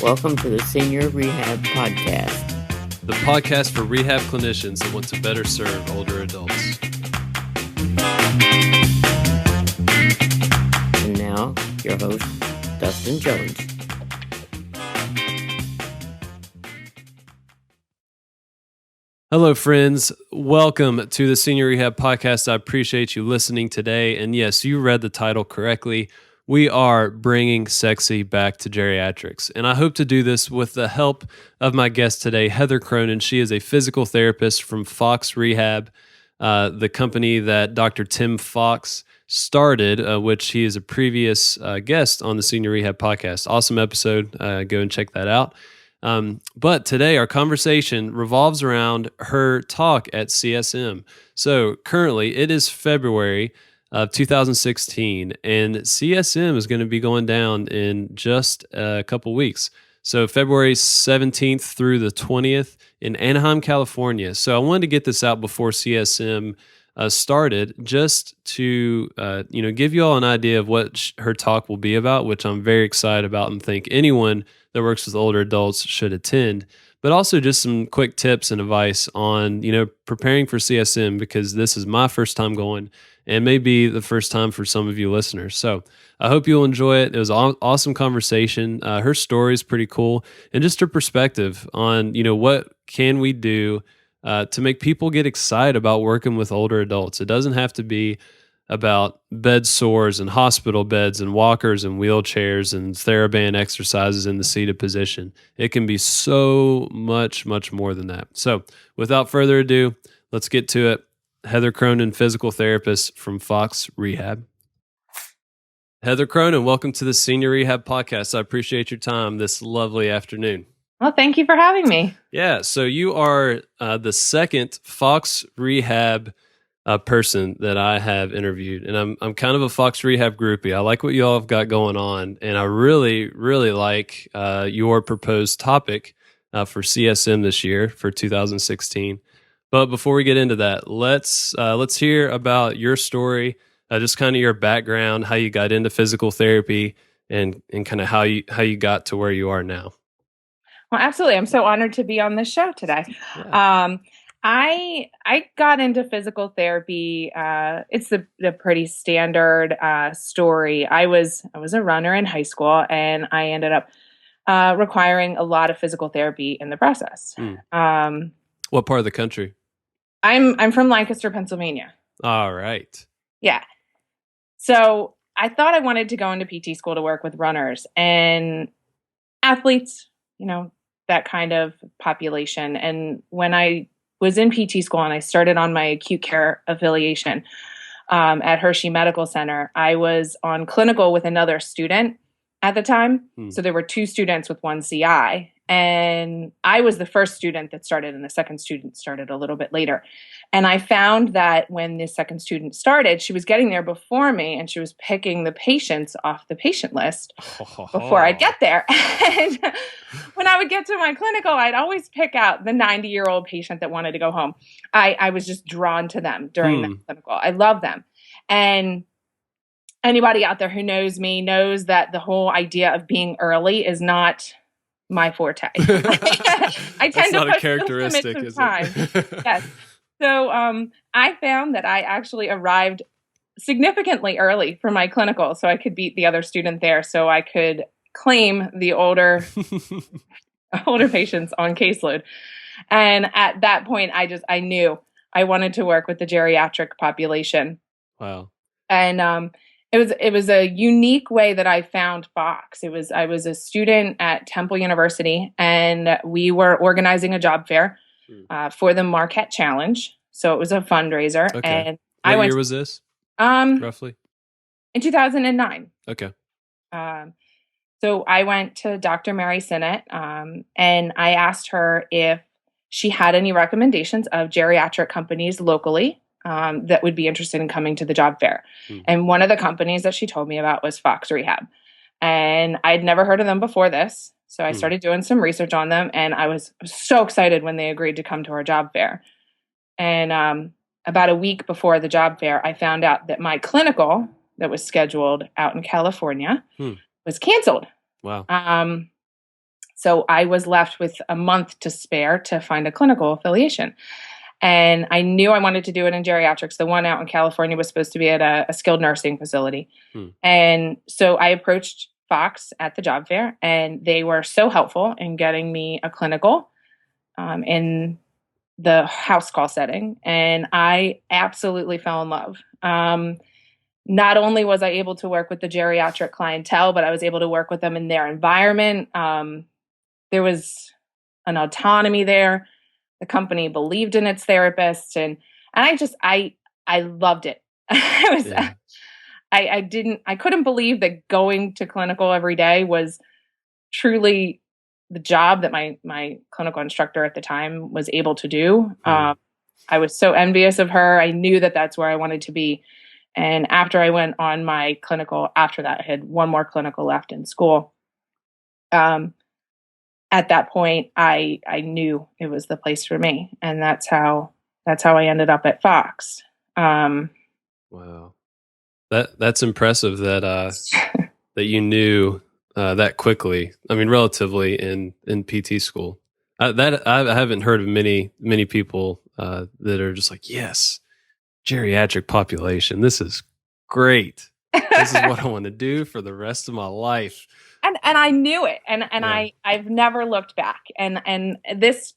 Welcome to the Senior Rehab Podcast, the podcast for rehab clinicians that want to better serve older adults. And now, your host, Dustin Jones. Hello, friends. Welcome to the Senior Rehab Podcast. I appreciate you listening today. And yes, you read the title correctly. We are bringing sexy back to geriatrics. And I hope to do this with the help of my guest today, Heather Cronin. She is a physical therapist from Fox Rehab, the company that Dr. Tim Fox started, which he is a previous guest on the Senior Rehab Podcast. Awesome episode. Go and check that out. But today our conversation revolves around her talk at CSM. So currently it is February of 2016, and CSM is going to be going down in just a couple weeks. So February 17th through the 20th in Anaheim, California. So I wanted to get this out before CSM started, just to give you all an idea of what her talk will be about, which I'm very excited about and think anyone that works with older adults should attend. But also just some quick tips and advice on preparing for CSM, because this is my first time going and maybe the first time for some of you listeners. So I hope you'll enjoy it. It was an awesome conversation. Her story is pretty cool, and just her perspective on what can we do to make people get excited about working with older adults. It doesn't have to be about bed sores and hospital beds and walkers and wheelchairs and TheraBand exercises in the seated position. It can be so much, much more than that. So without further ado, let's get to it. Heather Cronin, physical therapist from Fox Rehab. Heather Cronin, welcome to the Senior Rehab Podcast. I appreciate your time this lovely afternoon. Well, thank you for having me. Yeah, so you are the second Fox Rehab person that I have interviewed, and I'm kind of a Fox Rehab groupie. I like what you all have got going on, and I really, really like your proposed topic for CSM this year for 2016. But before we get into that, let's hear about your story, just kind of your background, how you got into physical therapy, and kind of how you got to where you are now. Well, absolutely. I'm so honored to be on this show today. Yeah. I got into physical therapy. It's a pretty standard story. I was a runner in high school, and I ended up requiring a lot of physical therapy in the process. What part of the country? I'm from Lancaster, Pennsylvania. All right. Yeah. So I thought I wanted to go into PT school to work with runners and athletes, that kind of population. And when I was in PT school and I started on my acute care affiliation at Hershey Medical Center, I was on clinical with another student at the time. So there were two students with one CI, and I was the first student that started, and the second student started a little bit later. And I found that when the second student started, she was getting there before me, and she was picking the patients off the patient list before I'd get there. And when I would get to my clinical, I'd always pick out the 90-year-old patient that wanted to go home. I was just drawn to them during the clinical. I love them. And anybody out there who knows me knows that the whole idea of being early is not my forte. I tend to push a characteristic, is it? Yes. So I found that I actually arrived significantly early for my clinical, so I could beat the other student there, so I could claim the older patients on caseload. And at that point, I knew I wanted to work with the geriatric population. Wow. And it was a unique way that I found Fox. I was a student at Temple University, and we were organizing a job fair for the Marquette Challenge. So it was a fundraiser. Okay. And what year was this? Roughly? In 2009. Okay. So I went to Dr. Mary Sinnott, and I asked her if she had any recommendations of geriatric companies locally that would be interested in coming to the job fair. And one of the companies that she told me about was Fox Rehab. And I'd never heard of them before this. So I started doing some research on them, and I was so excited when they agreed to come to our job fair. And about a week before the job fair, I found out that my clinical that was scheduled out in California was canceled. Wow. So I was left with a month to spare to find a clinical affiliation. And I knew I wanted to do it in geriatrics. The one out in California was supposed to be at a skilled nursing facility. And so I approached Fox at the job fair, and they were so helpful in getting me a clinical in the house call setting. And I absolutely fell in love. Not only was I able to work with the geriatric clientele, but I was able to work with them in their environment. There was an autonomy there. The company believed in its therapists, and I loved it. I couldn't believe that going to clinical every day was truly the job that my clinical instructor at the time was able to do. I was so envious of her. I knew that that's where I wanted to be. And after I went on my clinical, after that, I had one more clinical left in school. At that point, I knew it was the place for me, and that's how I ended up at Fox. Wow, that's impressive that that you knew that quickly. I mean, relatively in PT school. I haven't heard of many people that are just like, yes, geriatric population. This is great. This is what I want to do for the rest of my life. And I knew it, and I've never looked back. And this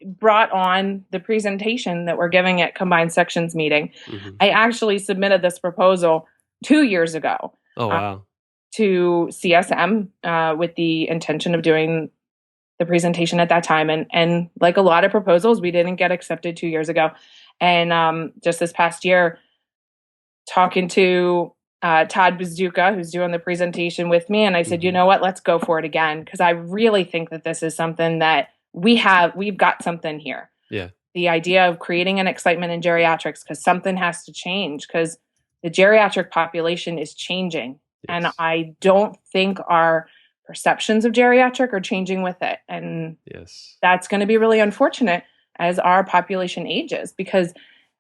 brought on the presentation that we're giving at Combined Sections meeting. I actually submitted this proposal 2 years ago. Oh wow! To CSM with the intention of doing the presentation at that time, and like a lot of proposals, we didn't get accepted 2 years ago. And just this past year, talking to Todd Bazooka, who's doing the presentation with me. And I said, you know what, let's go for it again. Because I really think that this is something that we've got something here. Yeah. The idea of creating an excitement in geriatrics, because something has to change, because the geriatric population is changing. Yes. And I don't think our perceptions of geriatric are changing with it. And that's going to be really unfortunate as our population ages, because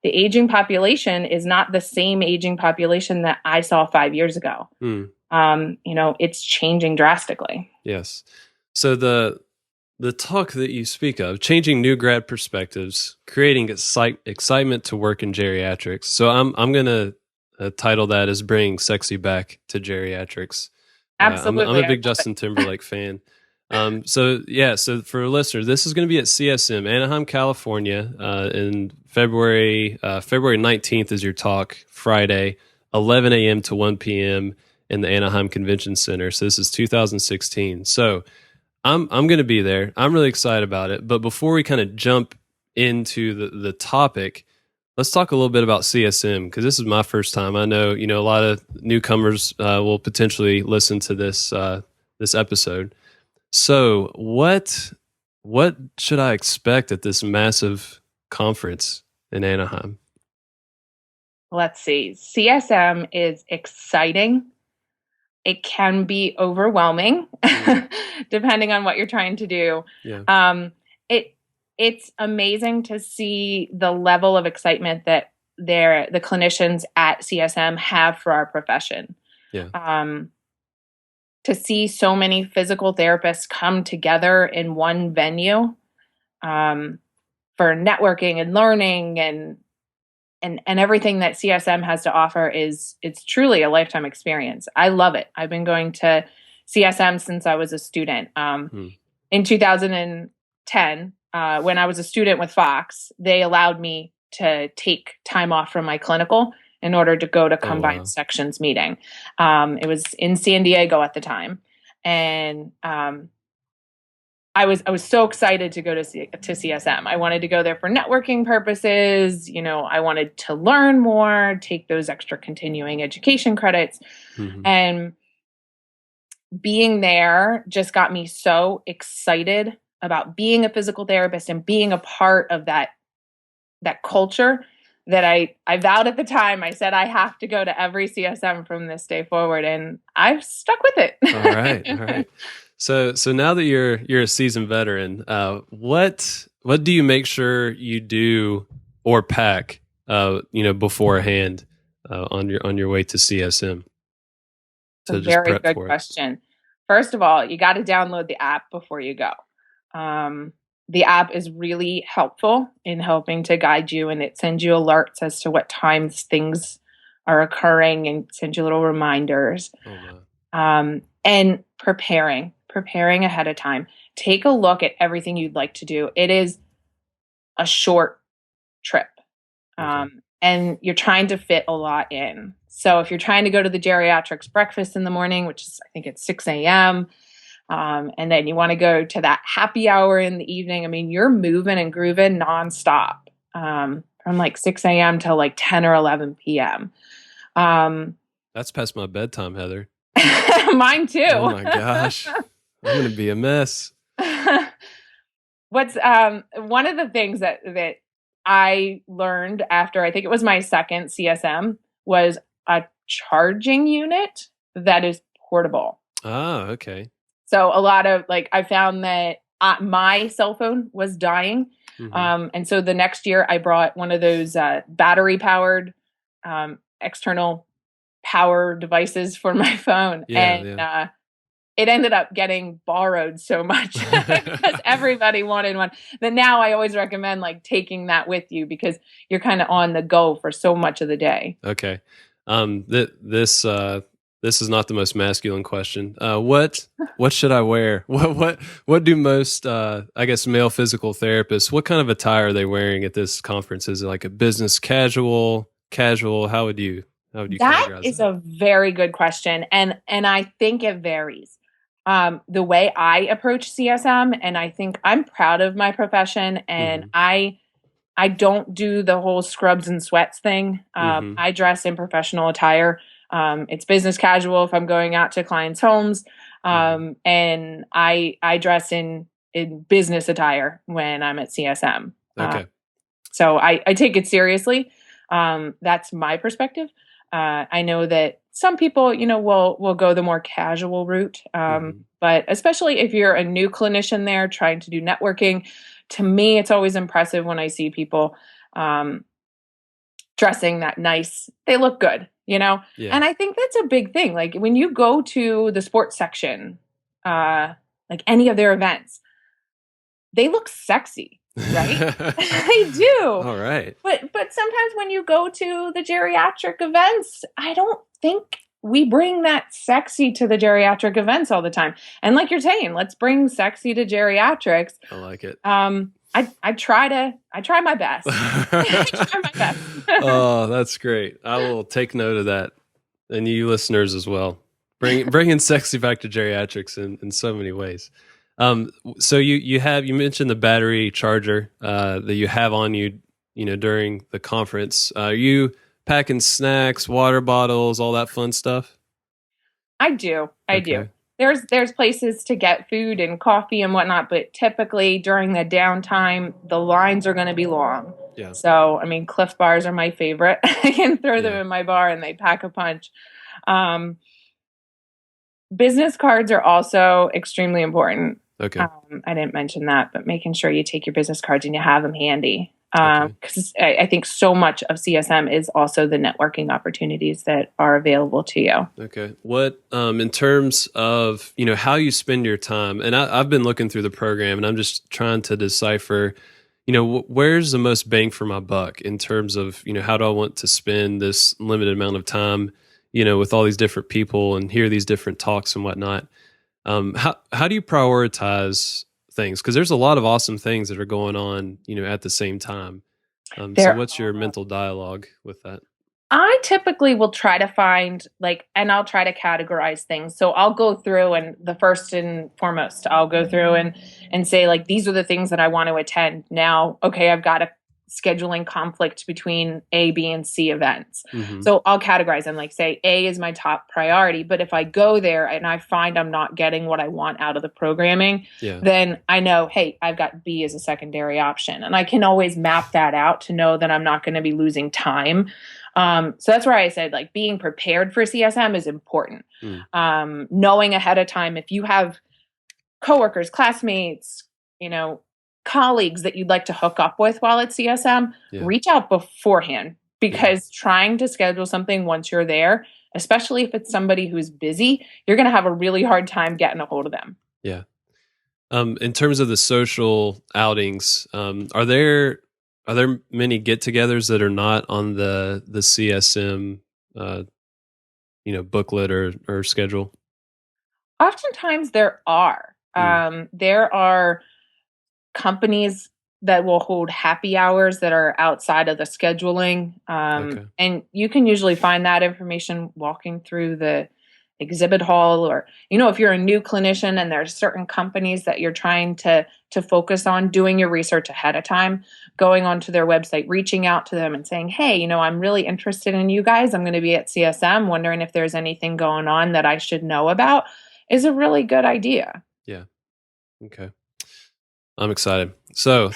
the aging population is not the same aging population that I saw 5 years ago. It's changing drastically. Yes. So the talk that you speak of, changing new grad perspectives, creating excitement to work in geriatrics. So I'm going to title that as bringing sexy back to geriatrics. Absolutely. I'm a big Justin Timberlake fan. So for listeners, this is going to be at CSM, Anaheim, California, in February 19th is your talk, Friday, 11 a.m. to 1 p.m. in the Anaheim Convention Center. So this is 2016. So I'm going to be there. I'm really excited about it. But before we kind of jump into the topic, let's talk a little bit about CSM, because this is my first time. I know, a lot of newcomers will potentially listen to this episode. So what should I expect at this massive conference in Anaheim? Let's see. CSM is exciting. It can be overwhelming, depending on what you're trying to do. Yeah. It's amazing to see the level of excitement that the clinicians at CSM have for our profession. Yeah. To see so many physical therapists come together in one venue for networking and learning and everything that CSM has to offer it's truly a lifetime experience. I love it. I've been going to CSM since I was a student. In 2010, when I was a student with Fox, they allowed me to take time off from my clinical in order to go to Combined Sections meeting. It was in San Diego at the time. And I was so excited to go to CSM. I wanted to go there for networking purposes. I wanted to learn more, take those extra continuing education credits. And being there just got me so excited about being a physical therapist and being a part of that culture, that I vowed at the time. I said, I have to go to every CSM from this day forward, and I've stuck with it. All right. So now that you're a seasoned veteran, what do you make sure you do or pack beforehand on your way to CSM? It's a very good question. First of all, you got to download the app before you go. The app is really helpful in helping to guide you, and it sends you alerts as to what times things are occurring and sends you little reminders. Oh, wow. And preparing ahead of time. Take a look at everything you'd like to do. It is a short trip. Okay. And you're trying to fit a lot in. So if you're trying to go to the Geriatrics breakfast in the morning, which is, I think it's 6 a.m., and then you want to go to that happy hour in the evening, I mean, you're moving and grooving nonstop from like 6 a.m. till like 10 or 11 p.m. That's past my bedtime, Heather. Mine too. Oh my gosh. I'm going to be a mess. What's one of the things that I learned after, I think it was my second CSM, was a charging unit that is portable. Oh, okay. So a lot of I found that my cell phone was dying. Mm-hmm. And so the next year I brought one of those battery powered external power devices for my phone. It ended up getting borrowed so much because everybody wanted one that now I always recommend taking that with you because you're kind of on the go for so much of the day. Okay. This is not the most masculine question. What should I wear? What do most I guess male physical therapists, what kind of attire are they wearing at this conference? Is it like a business casual? How would you That is a very good question. And I think it varies. The way I approach CSM, and I think I'm proud of my profession, and I don't do the whole scrubs and sweats thing. I dress in professional attire. It's business casual if I'm going out to clients' homes. And I dress in business attire when I'm at CSM. Okay. So I take it seriously. That's my perspective. I know that some people, will go the more casual route. But especially if you're a new clinician there trying to do networking, to me, it's always impressive when I see people dressing that nice. They look good, Yeah. And I think that's a big thing. Like when you go to the sports section, like any of their events, they look sexy. Right? They do. All right. But sometimes when you go to the geriatric events, I don't think we bring that sexy to the geriatric events all the time. And like you're saying, let's bring sexy to geriatrics. I like it. I try my best. I try my best. Oh, that's great. I will take note of that. And you listeners as well. Bringing sexy back to geriatrics in so many ways. So you mentioned the battery charger that you have on you during the conference. Are you packing snacks, water bottles, all that fun stuff? I do. There's places to get food and coffee and whatnot, but typically during the downtime, the lines are going to be long. Yeah. So, I mean, Cliff bars are my favorite. I can throw them in my bar and they pack a punch. Business cards are also extremely important. Okay. I didn't mention that, but making sure you take your business cards and you have them handy. Because I think so much of CSM is also the networking opportunities that are available to you. Okay. What, in terms of, how you spend your time, and I've been looking through the program and I'm just trying to decipher, where's the most bang for my buck in terms of, how do I want to spend this limited amount of time, with all these different people and hear these different talks and whatnot. How do you prioritize things? Because there's a lot of awesome things that are going on, at the same time. So what's your mental dialogue with that? I typically will try to find and I'll try to categorize things. So I'll go through and the first and foremost, I'll go through and say these are the things that I want to attend. Now, okay, I've got a scheduling conflict between A, B, and C events. So I'll categorize them say A is my top priority. But if I go there and I find I'm not getting what I want out of the programming, then I know, hey, I've got B as a secondary option. And I can always map that out to know that I'm not going to be losing time. So that's where I said being prepared for CSM is important. Knowing ahead of time, if you have coworkers, classmates, colleagues that you'd like to hook up with while at CSM, reach out beforehand, because trying to schedule something once you're there, especially if it's somebody who's busy, you're going to have a really hard time getting a hold of them. Yeah. In terms of the social outings, are there many get-togethers that are not on the CSM, booklet or schedule? Oftentimes there are. There are companies that will hold happy hours that are outside of the scheduling. And you can usually find that information walking through the exhibit hall, or, if you're a new clinician and there's certain companies that you're trying to focus on, doing your research ahead of time, going onto their website, reaching out to them and saying, hey, I'm really interested in you guys. I'm going to be at CSM, wondering if there's anything going on that I should know about, is a really good idea. Yeah. Okay. I'm excited. So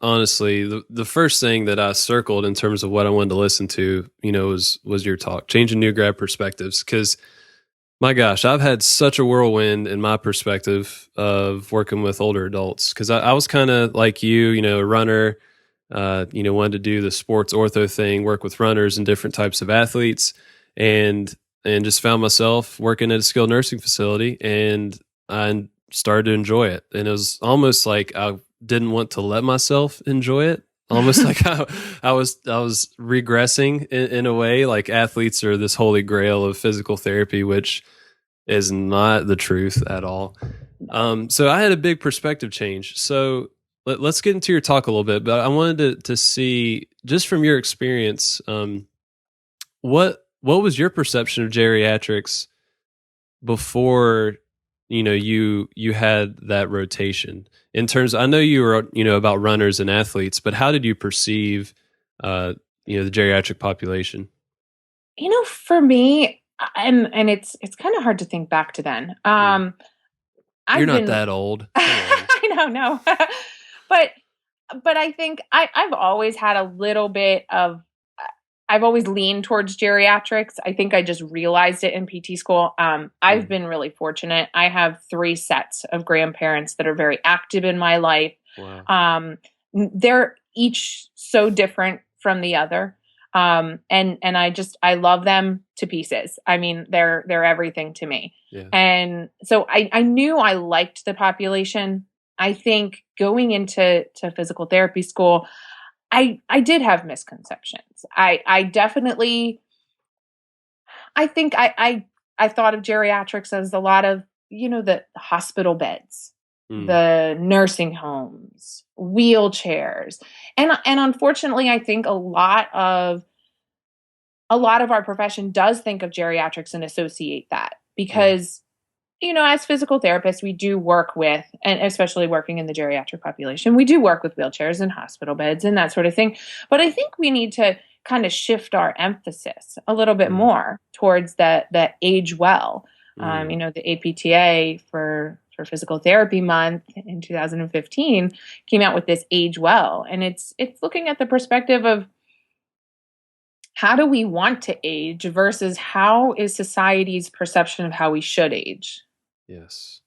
honestly, the first thing that I circled in terms of what I wanted to listen to, was your talk, Changing New Grad Perspectives. Because my gosh, I've had such a whirlwind in my perspective of working with older adults. Because I was kind of like you, a runner, wanted to do the sports ortho thing, work with runners and different types of athletes, and just found myself working at a skilled nursing facility, and I started to enjoy it. And it was almost like I didn't want to let myself enjoy it. Almost like I was regressing in a way. Like, athletes are this holy grail of physical therapy, which is not the truth at all. So I had a big perspective change. So let's get into your talk a little bit, but I wanted to see, just from your experience, what was your perception of geriatrics before you had that rotation? In terms, I know you were, about runners and athletes, but how did you perceive, the geriatric population? For me, and it's kind of hard to think back to then. You're not that old. I know, no. but I think I've always had a little bit of, I've always leaned towards geriatrics. I think I just realized it in PT school. I've been really fortunate. I have 3 sets of grandparents that are very active in my life. Wow. They're each so different from the other. And I love them to pieces. I mean, they're everything to me. Yeah. And so I knew I liked the population. I think going into physical therapy school, I did have misconceptions. I definitely, I think I thought of geriatrics as a lot of, the hospital beds, the nursing homes, wheelchairs. And unfortunately, I think a lot of our profession does think of geriatrics and associate that, because as physical therapists, we do work with, and especially working in the geriatric population, we do work with wheelchairs and hospital beds and that sort of thing. But I think we need to kind of shift our emphasis a little bit more towards that age well. The APTA for Physical Therapy Month in 2015 came out with this age well, and it's looking at the perspective of, how do we want to age versus how is society's perception of how we should age? Yes.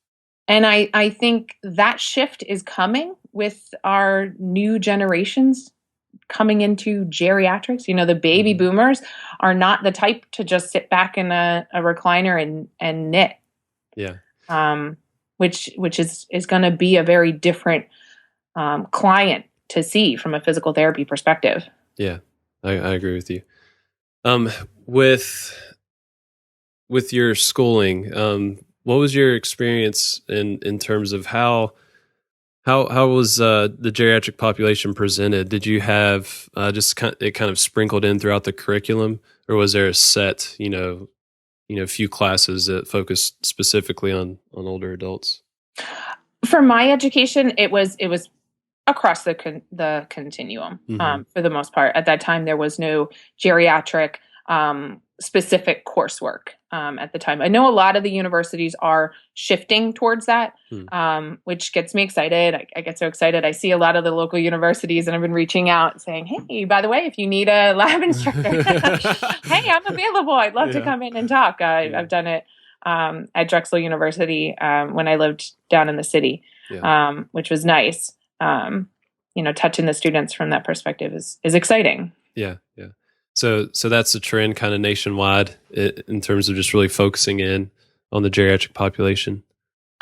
And I think that shift is coming with our new generations coming into geriatrics. The baby boomers are not the type to just sit back in a recliner and knit. Yeah. Which is going to be a very different client to see from a physical therapy perspective. Yeah, I agree with you. With your schooling, what was your experience in terms of how was the geriatric population presented? Did you have just kind of sprinkled in throughout the curriculum, or was there a set few classes that focused specifically on older adults? For my education, it was across the continuum for the most part. At that time, there was no geriatric specific coursework at the time. I know a lot of the universities are shifting towards that, which gets me excited. I get so excited. I see a lot of the local universities, and I've been reaching out saying, hey, by the way, if you need a lab instructor, hey, I'm available. I'd love to come in and talk. I've done it at Drexel University when I lived down in the city. which was nice. Touching the students from that perspective is exciting. Yeah. So that's the trend kind of nationwide in terms of just really focusing in on the geriatric population.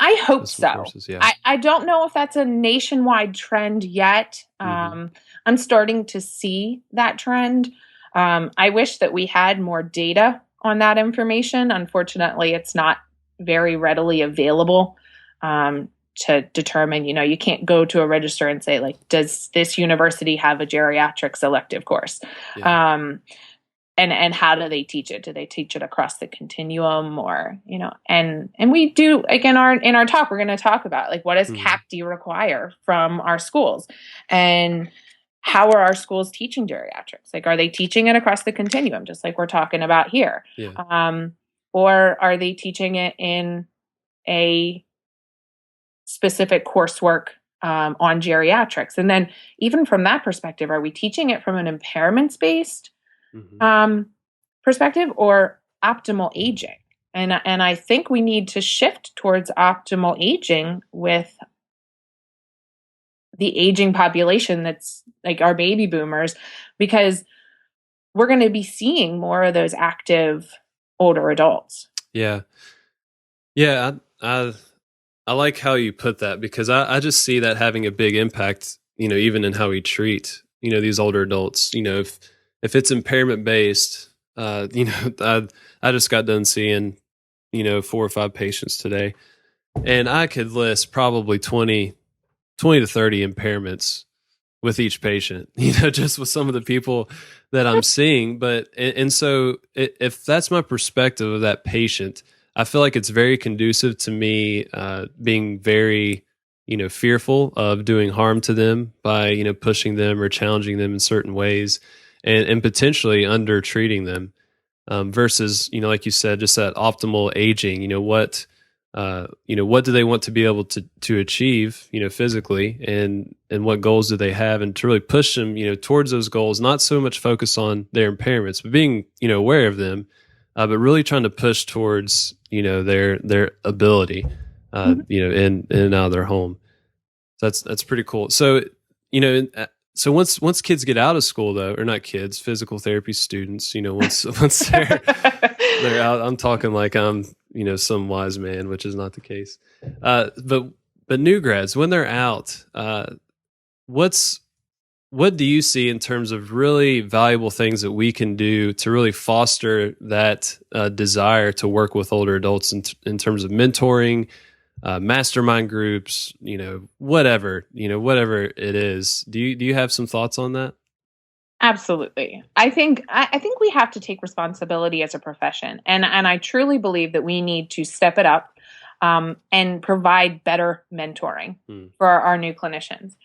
I hope so. Courses, yeah. I don't know if that's a nationwide trend yet. I'm starting to see that trend. I wish that we had more data on that information. Unfortunately, it's not very readily available to determine, you can't go to a register and say, like, does this university have a geriatrics elective course? Yeah. And how do they teach it? Do they teach it across the continuum, or, and we do, again, in our talk, we're going to talk about, like, what does CAPD require from our schools, and how are our schools teaching geriatrics? Like, are they teaching it across the continuum, just like we're talking about here? Yeah. Or are they teaching it in a specific coursework on geriatrics? And then even from that perspective, are we teaching it from an impairments-based perspective or optimal aging? And I think we need to shift towards optimal aging with the aging population that's like our baby boomers, because we're going to be seeing more of those active older adults. Yeah. I like how you put that, because I just see that having a big impact, even in how we treat, these older adults. If it's impairment based, I just got done seeing, 4 or 5 patients today, and I could list probably 20 to 30 impairments with each patient, just with some of the people that I'm seeing. But, and so if that's my perspective of that patient, I feel like it's very conducive to me being very, fearful of doing harm to them by, pushing them or challenging them in certain ways, and potentially under treating them versus, like you said, just that optimal aging. What do they want to be able to achieve, physically, and what goals do they have, and to really push them, towards those goals, not so much focus on their impairments, but being, aware of them, but really trying to push towards, their ability, in and out of their home. So that's pretty cool. So, so once kids get out of school, though, or not kids, physical therapy students, once they're out, I'm talking like I'm, some wise man, which is not the case. But new grads, when they're out, what do you see in terms of really valuable things that we can do to really foster that desire to work with older adults in terms of mentoring, mastermind groups, whatever it is? Do you have some thoughts on that? Absolutely. I think we have to take responsibility as a profession, and I truly believe that we need to step it up and provide better mentoring for our new clinicians.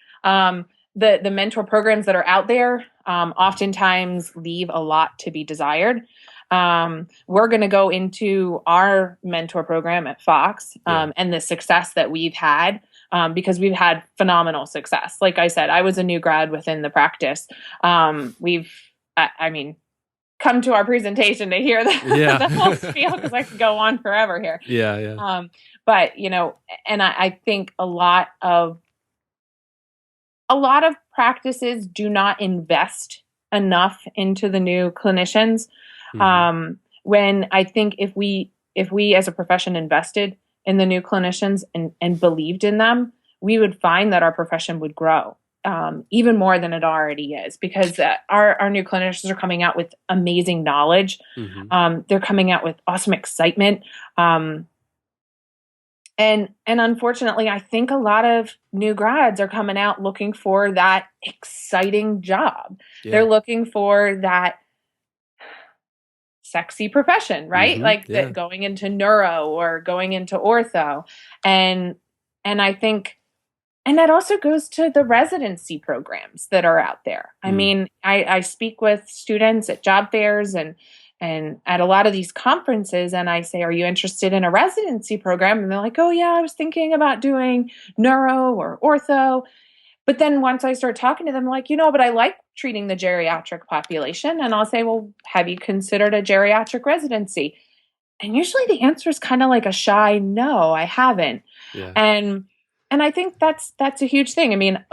The mentor programs that are out there oftentimes leave a lot to be desired. We're going to go into our mentor program at Fox and the success that we've had, because we've had phenomenal success. Like I said, I was a new grad within the practice. Come to our presentation to hear the whole spiel, because I could go on forever here. Yeah. But, and I think a lot of practices do not invest enough into the new clinicians. When I think if we as a profession invested in the new clinicians and believed in them, we would find that our profession would grow even more than it already is, because our new clinicians are coming out with amazing knowledge. They're coming out with awesome excitement. And unfortunately, I think a lot of new grads are coming out looking for that exciting job. Yeah. They're looking for that sexy profession, right? Going into neuro or going into ortho. And I think, and that also goes to the residency programs that are out there. I mean, I speak with students at job fairs and at a lot of these conferences, and I say, are you interested in a residency program? And they're like, oh yeah, I was thinking about doing neuro or ortho. But then once I start talking to them, like, but I like treating the geriatric population. And I'll say, well, have you considered a geriatric residency? And usually the answer is kind of like a shy, no, I haven't. Yeah. And And I think that's a huge thing. I mean,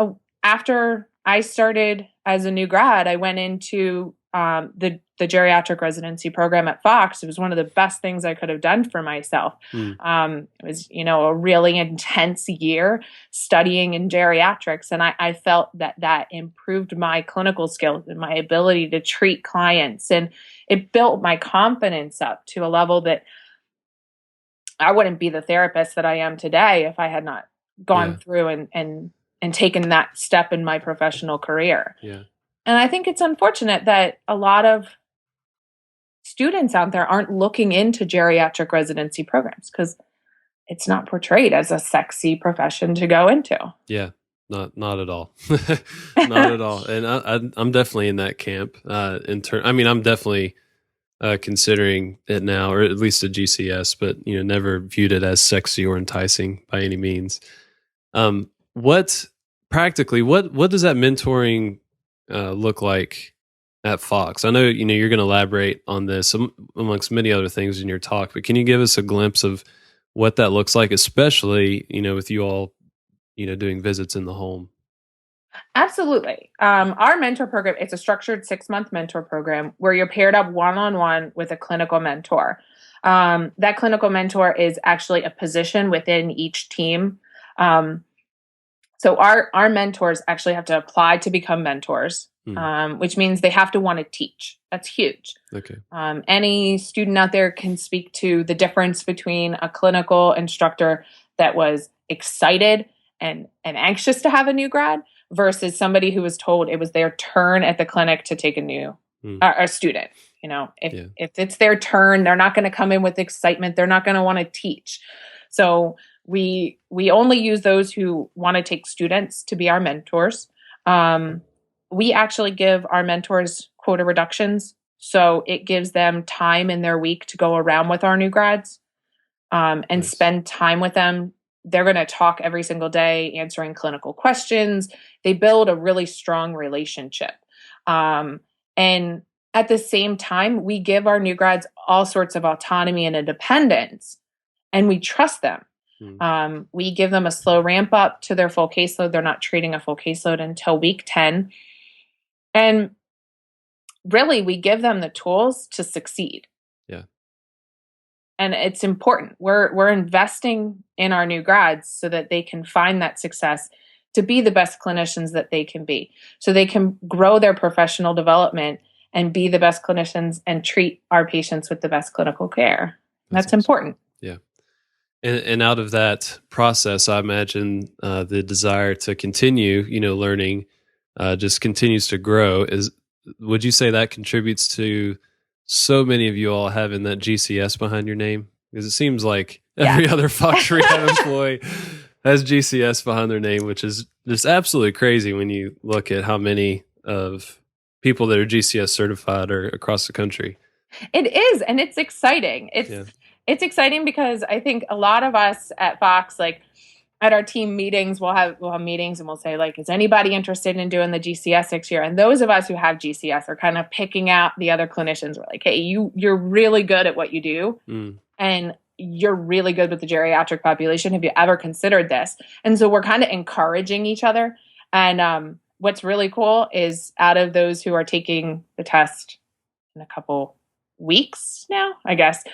after I started as a new grad, I went into the geriatric residency program at Fox. It was one of the best things I could have done for myself. It was, a really intense year studying in geriatrics. And I felt that improved my clinical skills and my ability to treat clients. And it built my confidence up to a level that I wouldn't be the therapist that I am today if I had not gone through and taken that step in my professional career. Yeah. And I think it's unfortunate that a lot of students out there aren't looking into geriatric residency programs because it's not portrayed as a sexy profession to go into. Yeah, not at all. Not at all. And I'm definitely in that camp. I'm definitely considering it now, or at least a GCS, but never viewed it as sexy or enticing by any means. What does that mentoring look like at Fox? I know you're going to elaborate on this amongst many other things in your talk, but can you give us a glimpse of what that looks like, especially with you all doing visits in the home? Absolutely. Our mentor program, it's a structured 6-month mentor program where you're paired up one-on-one with a clinical mentor. That clinical mentor is actually a position within each team. So our mentors actually have to apply to become mentors, which means they have to want to teach. That's huge. Okay. Any student out there can speak to the difference between a clinical instructor that was excited and anxious to have a new grad versus somebody who was told it was their turn at the clinic to take a student. If it's their turn, they're not going to come in with excitement. They're not going to want to teach. So we only use those who want to take students to be our mentors. We actually give our mentors quota reductions. So it gives them time in their week to go around with our new grads and spend time with them. They're going to talk every single day, answering clinical questions. They build a really strong relationship. And at the same time, we give our new grads all sorts of autonomy and independence, and we trust them. We give them a slow ramp up to their full caseload. They're not treating a full caseload until week 10. And really, we give them the tools to succeed. Yeah. And it's important. We're investing in our new grads so that they can find that success to be the best clinicians that they can be. So they can grow their professional development and be the best clinicians and treat our patients with the best clinical care. That's awesome. important. Yeah. And out of that process, I imagine the desire to continue, learning just continues to grow. Would you say that contributes to so many of you all having that GCS behind your name? Because it seems like every other Fox Rehab employee has GCS behind their name, which is just absolutely crazy when you look at how many of people that are GCS certified are across the country. It is, and it's exciting. It's exciting because I think a lot of us at Fox, like at our team meetings, we'll have meetings and we'll say, like, is anybody interested in doing the GCS next year? And those of us who have GCS are kind of picking out the other clinicians. We're like, hey, you're really good at what you do. And you're really good with the geriatric population. Have you ever considered this? And so we're kind of encouraging each other. And what's really cool is out of those who are taking the test in a couple weeks now, I guess,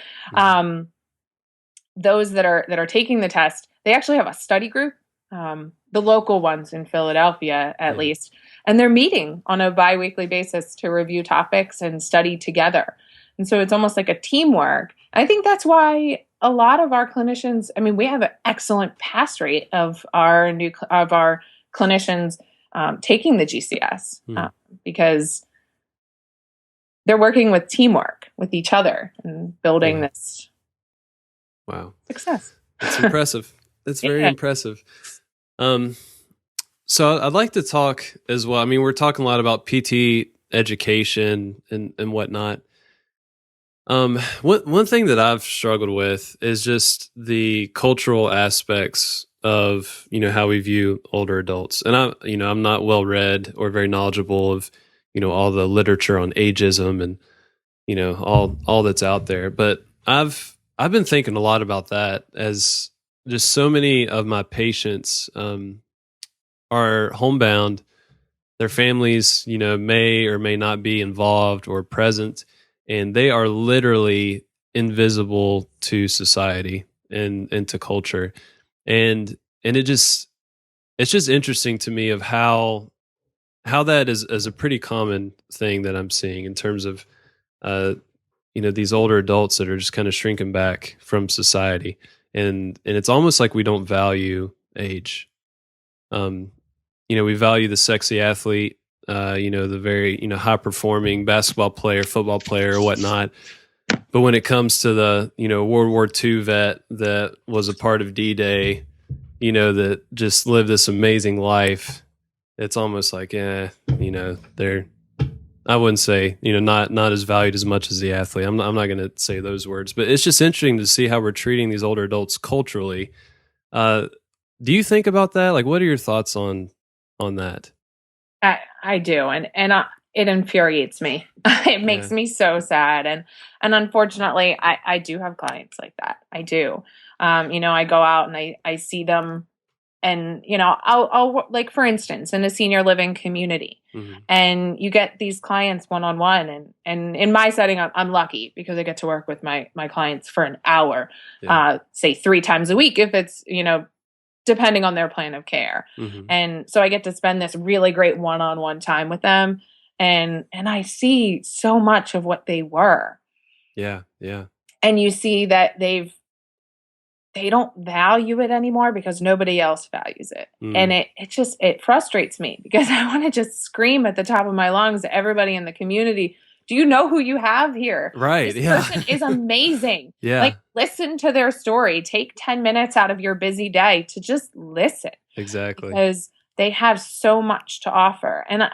those that are taking the test, they actually have a study group, the local ones in Philadelphia, at least, and they're meeting on a biweekly basis to review topics and study together. And so it's almost like a teamwork. I think that's why a lot of our clinicians, I mean, we have an excellent pass rate of our clinicians taking the GCS because they're working with teamwork with each other and building this success. It's impressive. It's very impressive. So I'd like to talk as well. I mean, we're talking a lot about PT education and whatnot. One thing that I've struggled with is just the cultural aspects of, how we view older adults. And I'm not well read or very knowledgeable of, all the literature on ageism and, all that's out there. But I've been thinking a lot about that as, just so many of my patients are homebound. Their families, may or may not be involved or present, and they are literally invisible to society and to culture. And it's just interesting to me of how that is a pretty common thing that I'm seeing in terms of these older adults that are just kind of shrinking back from society, and it's almost like we don't value age. We value the sexy athlete, the very high performing basketball player, football player, or whatnot. But when it comes to the World War II vet that was a part of D-Day, that just lived this amazing life, it's almost like, they're, I wouldn't say, not as valued as much as the athlete. I'm not going to say those words, but it's just interesting to see how we're treating these older adults culturally. Do you think about that? Like, what are your thoughts on that? I do. And it infuriates me. It makes me so sad. And unfortunately, I do have clients like that. I do. I go out and I see them, and, I'll like, for instance, in a senior living community, and you get these clients one-on-one, and in my setting, I'm lucky because I get to work with my clients for an hour, say 3 times a week, if it's, depending on their plan of care. And so I get to spend this really great one-on-one time with them. And I see so much of what they were. Yeah. Yeah. And you see that they don't value it anymore because nobody else values it. And it frustrates me because I want to just scream at the top of my lungs at everybody in the community. Do you know who you have here? Right. This person is amazing. Yeah. Like, listen to their story. Take 10 minutes out of your busy day to just listen. Exactly. Because they have so much to offer. And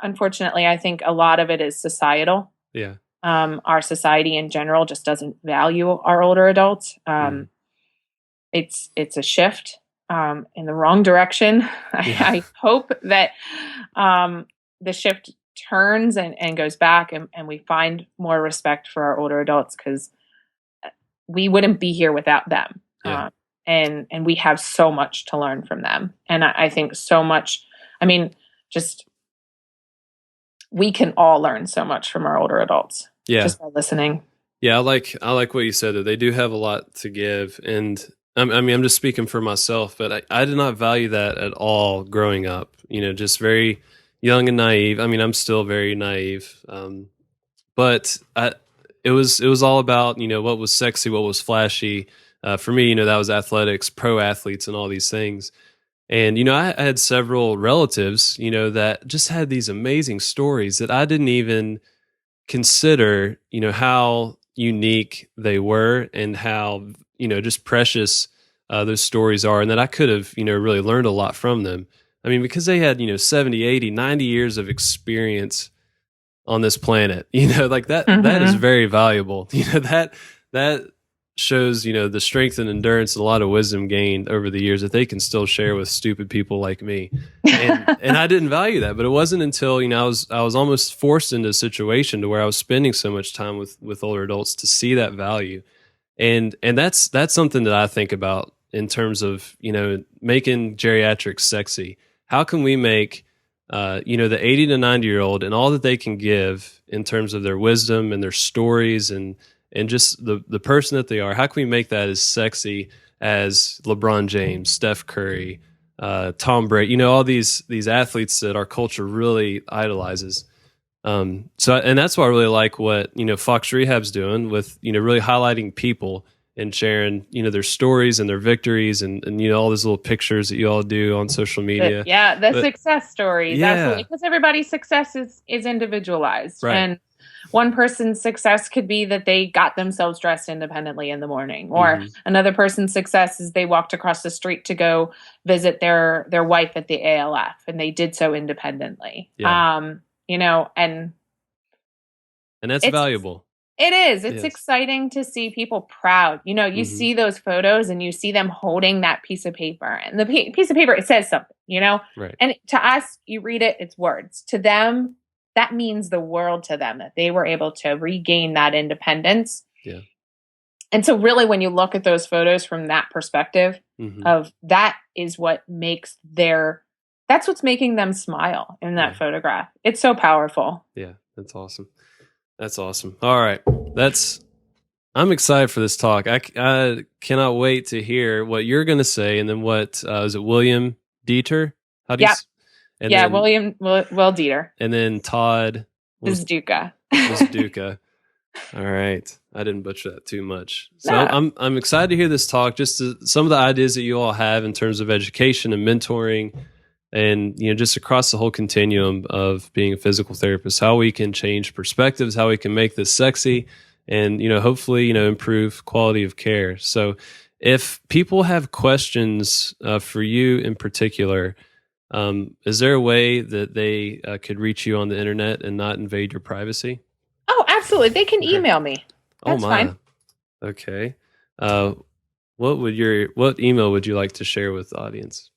unfortunately, I think a lot of it is societal. Yeah. Our society in general just doesn't value our older adults. It's a shift in the wrong direction. I hope that the shift turns and goes back, and we find more respect for our older adults, because we wouldn't be here without them. And we have so much to learn from them. And I think so much, we can all learn so much from our older adults just by listening. Yeah. I like what you said, that they do have a lot to give. And I'm just speaking for myself, but I did not value that at all growing up, just very young and naive. I'm still very naive. But it was all about, what was sexy, what was flashy. For me, that was athletics, pro athletes, and all these things. And, I had several relatives, that just had these amazing stories that I didn't even consider, how unique they were and how, just precious those stories are, and that I could have, really learned a lot from them. Because they had, 70, 80, 90 years of experience on this planet, like that, that is very valuable. That shows, the strength and endurance and a lot of wisdom gained over the years that they can still share with stupid people like me. And I didn't value that, but it wasn't until, I was almost forced into a situation to where I was spending so much time with older adults to see that value. And that's something that I think about in terms of, making geriatrics sexy. How can we make, the 80 to 90-year-old and all that they can give in terms of their wisdom and their stories and just the person that they are, how can we make that as sexy as LeBron James, Steph Curry, Tom Brady, all these athletes that our culture really idolizes. And that's why I really like what, Fox Rehab's doing with, really highlighting people and sharing, their stories and their victories and all those little pictures that you all do on social media. Success stories. Absolutely. Because everybody's success is individualized. Right. And one person's success could be that they got themselves dressed independently in the morning, or another person's success is they walked across the street to go visit their wife at the ALF, and they did so independently. Yeah. And that's valuable. It is. It's exciting to see people proud. You see those photos and you see them holding that piece of paper, and the piece of paper, it says something, Right. And to us, you read it, it's words. To them, that means the world to them, that they were able to regain that independence. Yeah. And so really when you look at those photos from that perspective of that is what makes that's what's making them smile in that photograph. It's so powerful. Yeah, that's awesome. That's awesome. All right. I'm excited for this talk. I cannot wait to hear what you're going to say. And then what, is it William Dieter? How do you William Dieter. And then Todd Duca. All right. I didn't butcher that too much. So No. I'm excited to hear this talk, some of the ideas that you all have in terms of education and mentoring and, just across the whole continuum of being a physical therapist, how we can change perspectives, how we can make this sexy and, hopefully, improve quality of care. So if people have questions for you in particular, is there a way that they could reach you on the internet and not invade your privacy? Oh, absolutely. They can email me. That's fine. Okay. What email would you like to share with the audience?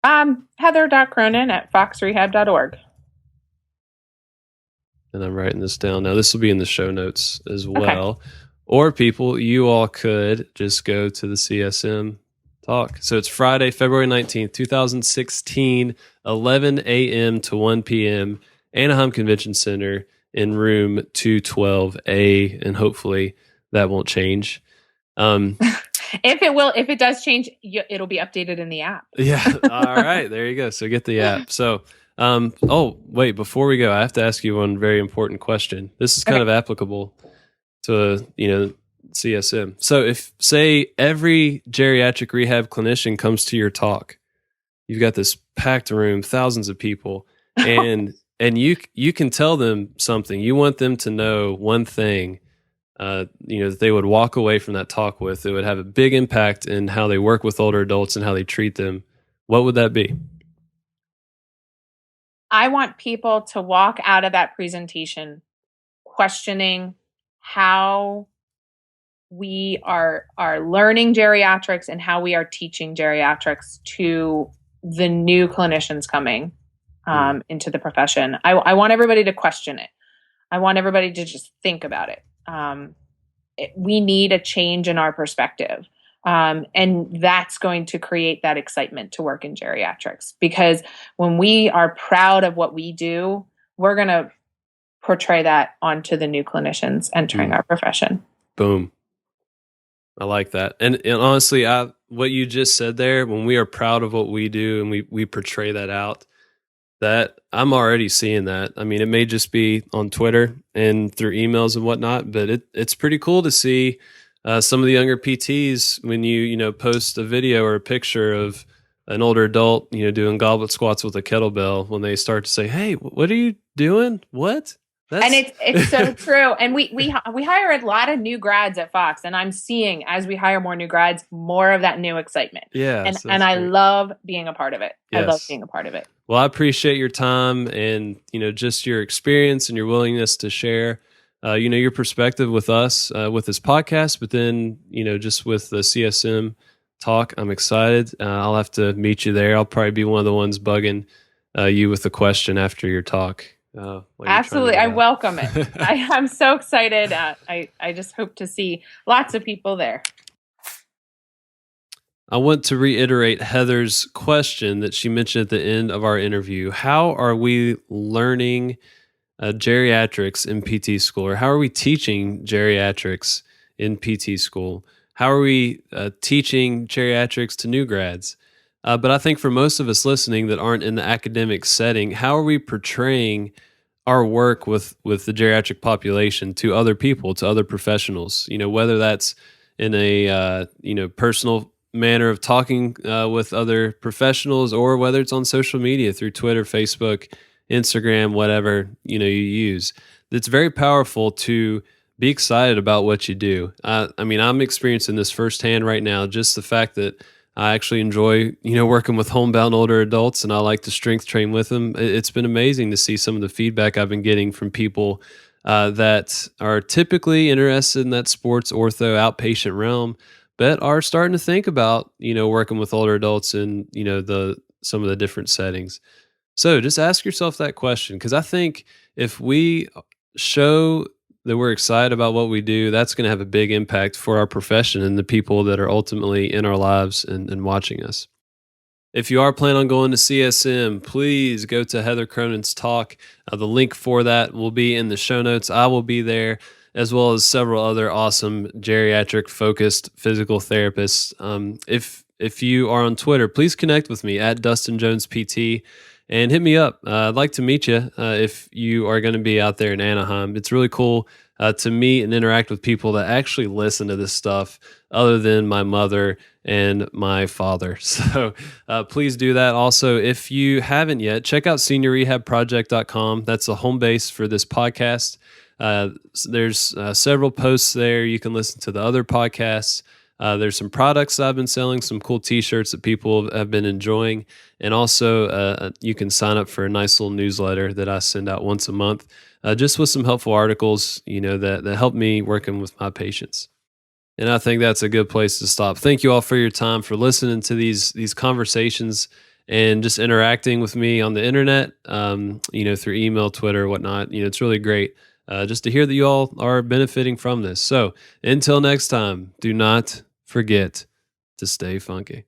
Heather.cronin@foxrehab.org. And I'm writing this down. Now, this will be in the show notes as well. Okay. Or people, you all could just go to the CSM talk. So it's Friday, February 19th, 2016, 11 a.m. to 1 p.m., Anaheim Convention Center in room 212A, and hopefully that won't change. If it does change, it'll be updated in the app. Yeah. All right. There you go. So get the app. So, wait, before we go, I have to ask you one very important question. This is kind of applicable to, CSM. So if, say, every geriatric rehab clinician comes to your talk, you've got this packed room, thousands of people, and you can tell them something. You want them to know one thing, that they would walk away from that talk with. It would have a big impact in how they work with older adults and how they treat them. What would that be? I want people to walk out of that presentation questioning how we are learning geriatrics and how we are teaching geriatrics to the new clinicians coming into the profession. I want everybody to question it. I want everybody to just think about it. We need a change in our perspective. And that's going to create that excitement to work in geriatrics, because when we are proud of what we do, we're going to portray that onto the new clinicians entering our profession. Boom. I like that. And honestly, what you just said there, when we are proud of what we do and we portray that out, that I'm already seeing that. I mean, it may just be on Twitter and through emails and whatnot, but it's pretty cool to see some of the younger PTs when you post a video or a picture of an older adult, doing goblet squats with a kettlebell, when they start to say, "Hey, what are you doing? What?" And it's so true. And we hire a lot of new grads at Fox, and I'm seeing, as we hire more new grads, more of that new excitement. Yeah. And I love being a part of it. Yes. I love being a part of it. Well, I appreciate your time and, just your experience and your willingness to share, your perspective with us, with this podcast, but then, just with the CSM talk. I'm excited. I'll have to meet you there. I'll probably be one of the ones bugging you with a question after your talk. Absolutely. I welcome it. I'm so excited. I just hope to see lots of people there. I want to reiterate Heather's question that she mentioned at the end of our interview. How are we learning geriatrics in PT school, or how are we teaching geriatrics in PT school? How are we teaching geriatrics to new grads? But I think for most of us listening that aren't in the academic setting, how are we portraying our work with the geriatric population to other people, to other professionals? Whether that's in a personal manner of talking with other professionals, or whether it's on social media through Twitter, Facebook, Instagram, whatever you use. It's very powerful to be excited about what you do. I'm experiencing this firsthand right now. Just the fact that I actually enjoy, working with homebound older adults, and I like to strength train with them. It's been amazing to see some of the feedback I've been getting from people that are typically interested in that sports ortho outpatient realm, but are starting to think about, working with older adults in, some of the different settings. So just ask yourself that question, because I think if we show that we're excited about what we do, that's going to have a big impact for our profession and the people that are ultimately in our lives and watching us. If you are planning on going to CSM, please go to Heather Cronin's talk. The link for that will be in the show notes. I will be there, as well as several other awesome geriatric-focused physical therapists. If you are on Twitter, please connect with me at Dustin Jones PT and hit me up. I'd like to meet you if you are going to be out there in Anaheim. It's really cool to meet and interact with people that actually listen to this stuff other than my mother and my father. So please do that. Also, if you haven't yet, check out seniorrehabproject.com. That's the home base for this podcast. There's several posts there. You can listen to the other podcasts. There's some products I've been selling, some cool t-shirts that people have been enjoying. And also you can sign up for a nice little newsletter that I send out once a month, just with some helpful articles, that help me working with my patients. And I think that's a good place to stop. Thank you all for your time, for listening to these conversations and just interacting with me on the internet, through email, Twitter, whatnot. It's really great just to hear that you all are benefiting from this. So until next time, do not forget to stay funky.